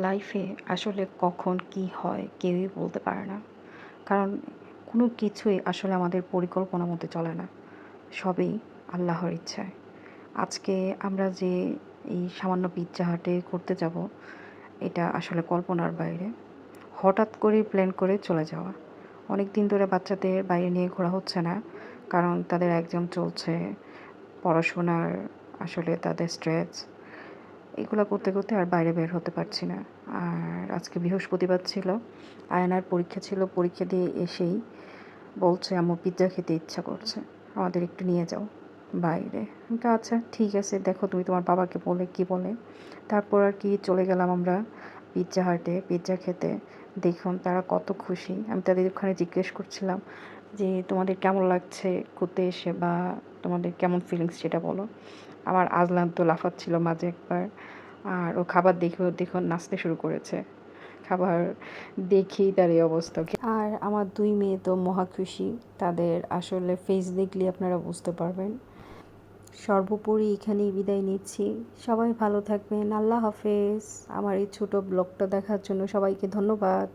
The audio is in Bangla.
লাইফে আসলে কখন কি হয় কেউই বলতে পারে না। কারণ কোনো কিছুই আসলে আমাদের পরিকল্পনা মতো চলে না। সবই আল্লাহর ইচ্ছায়। আজকে আমরা যে এই সামান্য পিজ্জা হাটে করতে যাব, এটা আসলে কল্পনার বাইরে। হঠাৎ করেই প্ল্যান করে চলে যাওয়া। অনেক দিন ধরে বাচ্চাদের বাইরে নিয়ে ঘোরা হচ্ছে না। কারণ তাদের এক্সাম চলছে, পড়াশোনার আসলে তাদের স্ট্রেস। এগুলো করতে করতে আর বাইরে বের হতে পারছি না। আর আজকে বৃহস্পতিবার ছিল, আয়নার পরীক্ষা ছিল। পরীক্ষা দিয়ে এসেই বলছে আম্মু পিৎজা খেতে ইচ্ছা করছে, আমাদের একটু নিয়ে যাও বাইরে। আমি বললাম, আচ্ছা ঠিক আছে, দেখো তুমি তোমার বাবাকে বলে কি বলে। তারপর আর কি চলে গেলাম আমরা পিৎজা হাটে পিৎজা খেতে। দেখুন তারা কত খুশি। আমি তাদের ওখানে জিজ্ঞেস করছিলাম যে তোমাদের কেমন লাগছে ঘুরতে এসে, বা তোমাদের কেমন ফিলিংস সেটা বলো। আমার আজলান তো লাফাচ্ছিল মাঝে একবার। আর ও খাবার দেখেও দেখুন নাচতে শুরু করেছে। খাবার দেখেই তার এই অবস্থা। আর আমার 2 মেয়ে তো মহা খুশি। তাদের আসলে ফেস দেখলে আপনারা বুঝতে পারবেন। সর্বোপরি এখানেই বিদায় নিচ্ছি। সবাই ভালো থাকবেন। আল্লাহ হাফেজ। আমার এই ছোট ব্লগটা দেখার জন্য সবাইকে ধন্যবাদ।